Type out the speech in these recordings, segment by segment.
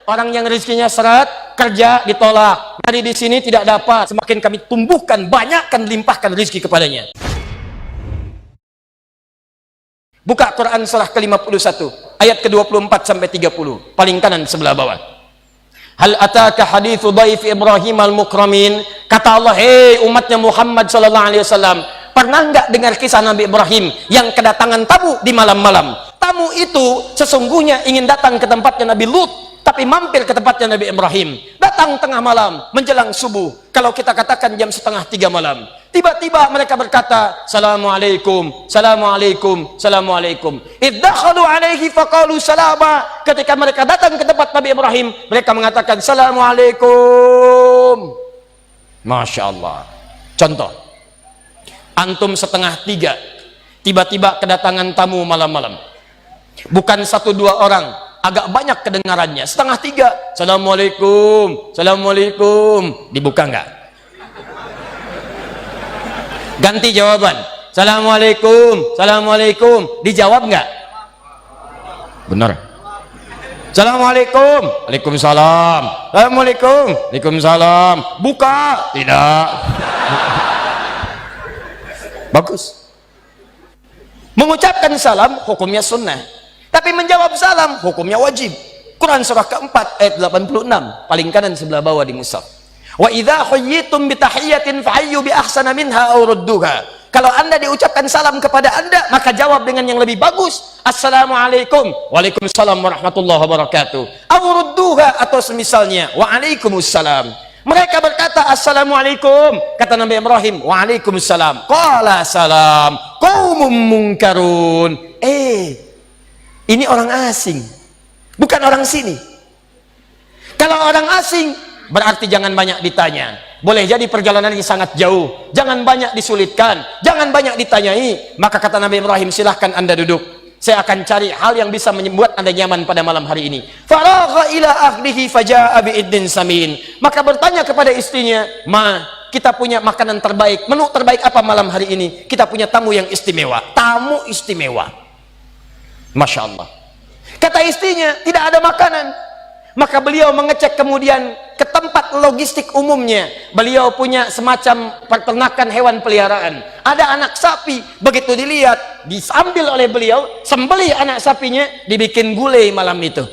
Orang yang rezekinya seret, kerja ditolak. Hari di sini tidak dapat. Semakin kami tumbuhkan, banyakkan, limpahkan rezeki kepadanya. Buka Quran surah ke-51, ayat ke-24 sampai 30. Paling kanan sebelah bawah. Hal ataka hadithu dhaif Ibrahim al-mukramin. Kata Allah, hei umatnya Muhammad sallallahu alaihi wasallam, pernah enggak dengar kisah Nabi Ibrahim yang kedatangan tamu di malam-malam? Tamu itu sesungguhnya ingin datang ke tempatnya Nabi Lut, tapi mampir ke tempatnya Nabi Ibrahim. Datang tengah malam, menjelang subuh. Kalau kita katakan jam 2:30 malam. Tiba-tiba mereka berkata, Assalamualaikum, Assalamualaikum, Assalamualaikum. Iddakhalu alaihi faqalu salama. Ketika mereka datang ke tempat Nabi Ibrahim, mereka mengatakan, Assalamualaikum. Masya Allah. Contoh, antum 2:30, tiba-tiba kedatangan tamu malam-malam. Bukan 1-2 orang, agak banyak kedengarannya. 2:30, Assalamualaikum, Assalamualaikum. Dibuka enggak? Ganti jawaban, Assalamualaikum, Assalamualaikum. Dijawab enggak? Benar. Assalamualaikum, Waalaikumsalam, Assalamualaikum, Waalaikumsalam. Buka? Tidak. Bagus. Mengucapkan salam hukumnya sunnah, tapi menjawab salam hukumnya wajib. Quran surah keempat ayat 86, paling kanan sebelah bawah di mushaf. Wa idza huyyitum bi tahiyyatin fahayyu bi ahsana minha aw rudduha. Kalau Anda diucapkan salam kepada Anda, maka jawab dengan yang lebih bagus. Assalamualaikum, Waalaikumsalam warahmatullahi wabarakatuh. Aw rudduha, atau semisalnya, Waalaikumsalam. Mereka berkata Assalamualaikum, kata Nabi Ibrahim, Waalaikumsalam. Qala salam qaumum munkarun. Ini orang asing, bukan orang sini. Kalau orang asing, berarti jangan banyak ditanya. Boleh jadi perjalanan ini sangat jauh, jangan banyak disulitkan, jangan banyak ditanyai. Maka kata Nabi Ibrahim, silahkan Anda duduk, saya akan cari hal yang bisa membuat Anda nyaman pada malam hari ini. Faragha ila ahlihi faja'a bi'iddin samin. Maka bertanya kepada istrinya, Ma, kita punya makanan terbaik, menu terbaik apa malam hari ini? Kita punya tamu yang istimewa. Tamu istimewa. Masya Allah. Kata istrinya, tidak ada makanan. Maka beliau mengecek kemudian ke tempat logistik umumnya. Beliau punya semacam peternakan hewan peliharaan. Ada anak sapi, begitu dilihat, diambil oleh beliau, sembelih anak sapinya, dibikin gulai malam itu.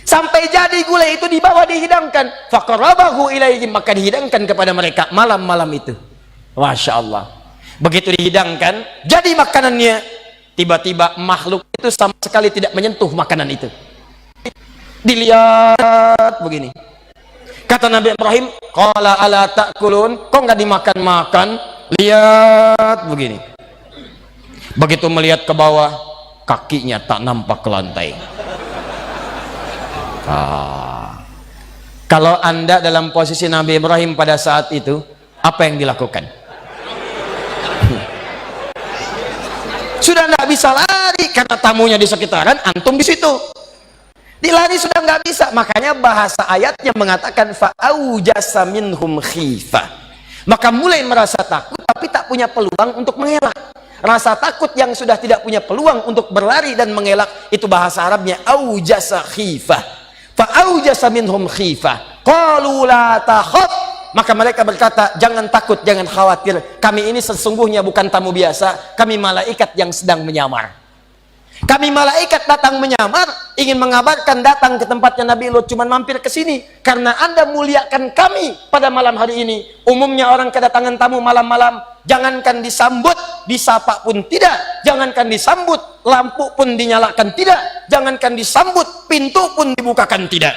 Sampai jadi gulai itu dibawa dihidangkan. Faqarabahu ilaihim, maka dihidangkan kepada mereka malam-malam itu. Masya Allah. Begitu dihidangkan, jadi makanannya. Tiba-tiba makhluk itu sama sekali tidak menyentuh makanan itu. Dilihat begini. Kata Nabi Ibrahim, qala ala ta'kulun, kok nggak dimakan-makan? Lihat begini. Begitu melihat ke bawah, kakinya tak nampak ke lantai. Kalau Anda dalam posisi Nabi Ibrahim pada saat itu, apa yang dilakukan? Sudah nggak bisa lari karena tamunya di sekitaran, antum di situ. Dilari sudah nggak bisa. Makanya bahasa ayatnya mengatakan fa'aujasa minhum khifah. Maka mulai merasa takut tapi tak punya peluang untuk mengelak. Rasa takut yang sudah tidak punya peluang untuk berlari dan mengelak, itu bahasa Arabnya aujasa khifah. Fa'aujasa minhum khifah. Qalu la takhaf. Maka mereka berkata, jangan takut, jangan khawatir. Kami ini sesungguhnya bukan tamu biasa. Kami malaikat yang sedang menyamar. Kami malaikat datang menyamar, ingin mengabarkan datang ke tempatnya Nabi Lut, cuman mampir ke sini karena Anda muliakan kami pada malam hari ini. Umumnya orang kedatangan tamu malam-malam, jangankan disambut, disapa pun tidak, jangankan disambut, lampu pun dinyalakan tidak, jangankan disambut, pintu pun dibukakan tidak.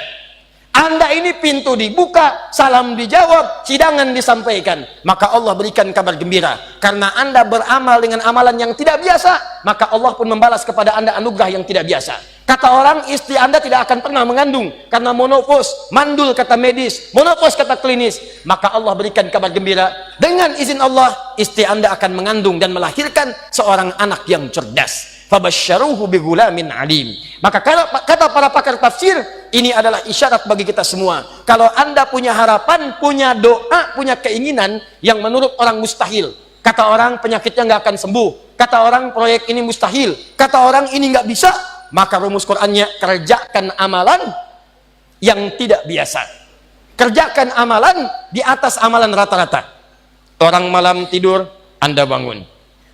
Anda ini pintu dibuka, salam dijawab, hidangan disampaikan. Maka Allah berikan kabar gembira. Karena Anda beramal dengan amalan yang tidak biasa, maka Allah pun membalas kepada Anda anugerah yang tidak biasa. Kata orang, istri Anda tidak akan pernah mengandung karena monopos, mandul kata medis, monopos kata klinis. Maka Allah berikan kabar gembira, dengan izin Allah, istri Anda akan mengandung dan melahirkan seorang anak yang cerdas. Fabasyaruhu bighulamin alim. Maka kata para pakar tafsir, ini adalah isyarat bagi kita semua. Kalau Anda punya harapan, punya doa, punya keinginan yang menurut orang mustahil. Kata orang penyakitnya nggak akan sembuh. Kata orang proyek ini mustahil. Kata orang ini nggak bisa. Maka rumus Qur'annya, kerjakan amalan yang tidak biasa. Kerjakan amalan di atas amalan rata-rata. Orang malam tidur, Anda bangun.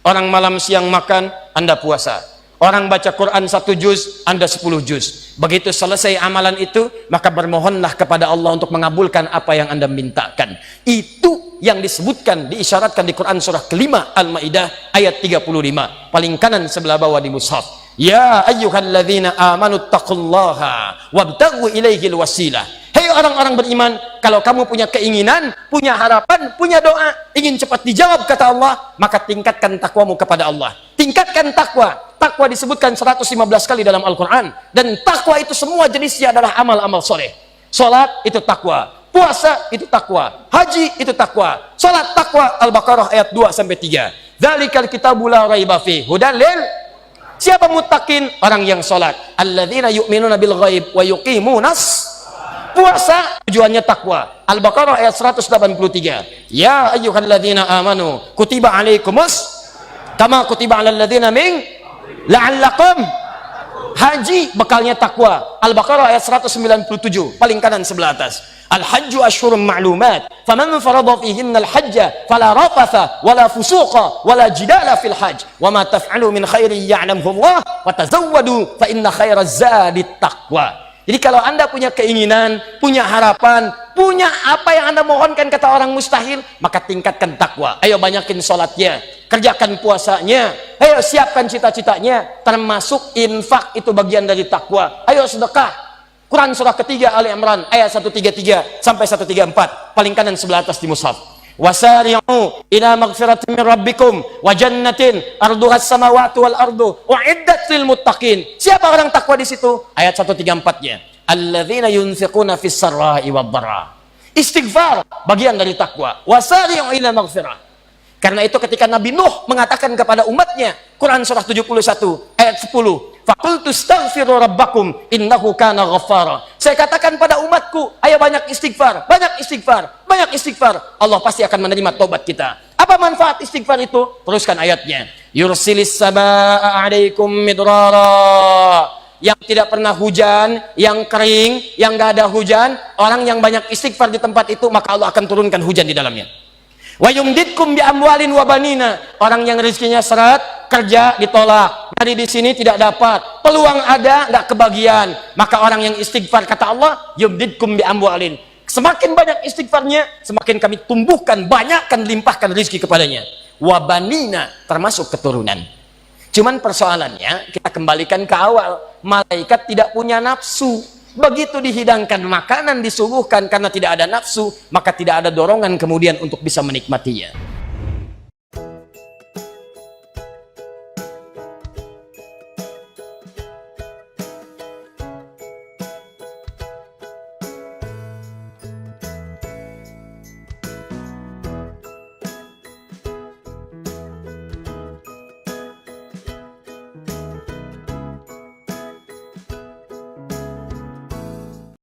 Orang malam siang makan, Anda puasa. Orang baca Quran 1 juz, Anda 10 juz. Begitu selesai amalan itu, maka bermohonlah kepada Allah untuk mengabulkan apa yang Anda mintakan. Itu yang disebutkan, diisyaratkan di Quran surah kelima Al-Maidah ayat 35. Paling kanan sebelah bawah di mushaf. Ya ayyuhalladzina amanu taqullaha wabtaghu ilaihil wasilah. Hei orang-orang beriman, kalau kamu punya keinginan, punya harapan, punya doa, ingin cepat dijawab kata Allah, maka tingkatkan takwamu kepada Allah. Tingkatkan takwa. Takwa disebutkan 115 kali dalam Al-Quran. Dan takwa itu semua jenisnya adalah amal-amal soleh. Salat itu takwa, puasa itu takwa, haji itu takwa. Salat takwa, Al-Baqarah ayat 2-3. Dzalikal kitabu la raiba fihi hudan lil. Siapa muttaqin? Orang yang salat. Alladzina yu'minuna bil ghaib wa yuqimunas. Puasa tujuannya takwa. Al-Baqarah ayat 183. Ya ayyuhalladzina amanu kutiba alaikumus kama kutiba alal ladzina min la'allakum. Haji bekalnya takwa. Al-Baqarah ayat 197 paling kanan sebelah atas. Al-hajju asyhurun ma'lumat faman farada fihinna al-hajja fala rafatha wala fusuqa wala jidala fil hajj wa ma taf'alu min khairin ya'lamhu Allah wa tazawwadu fa inna khairaz zadi taqwa. Jadi kalau Anda punya keinginan, punya harapan, punya apa yang Anda mohonkan kata orang mustahil, maka tingkatkan takwa. Ayo banyakin sholatnya, kerjakan puasanya, ayo siapkan cita-citanya, termasuk infak itu bagian dari takwa. Ayo sedekah. Quran surah ketiga Ali Imran ayat 133 sampai 134, paling kanan sebelah atas di mushaf. Wasari'u ila maghfiratin min rabbikum wa jannatin arduhas samawati wal ardu uiddat lil muttaqin. Siapa orang takwa di situ? Ayat 134-nya. Alladzina yunfiquna fis sarra'i wad dharra. Istighfar bagian dari takwa. Wasari'u ila maghfirah. Karena itu ketika Nabi Nuh mengatakan kepada umatnya, Quran surah 71 ayat 10, faqultu astaghfiru rabbakum innahu kana ghaffara. Saya katakan pada umatku, ayo banyak istighfar, banyak istighfar, banyak istighfar. Allah pasti akan menerima tobat kita. Apa manfaat istighfar itu? Teruskan ayatnya. Yursilis samaa'a 'alaikum midrara. Yang tidak pernah hujan, yang kering, yang enggak ada hujan, orang yang banyak istighfar di tempat itu, maka Allah akan turunkan hujan di dalamnya. Wa yumditkum bi amwalin wa banina. Orang yang rezekinya seret, kerja ditolak, hari di sini tidak dapat, peluang ada nggak kebagian, maka orang yang istighfar kata Allah, yumditkum bi amwalin. Semakin banyak istighfarnya, semakin kami tumbuhkan, banyakkan, limpahkan rezeki kepadanya. Wa banina, termasuk keturunan. Cuman persoalannya kita kembalikan ke awal, malaikat tidak punya nafsu. Begitu dihidangkan makanan, disuguhkan karena tidak ada nafsu, maka tidak ada dorongan kemudian untuk bisa menikmatinya.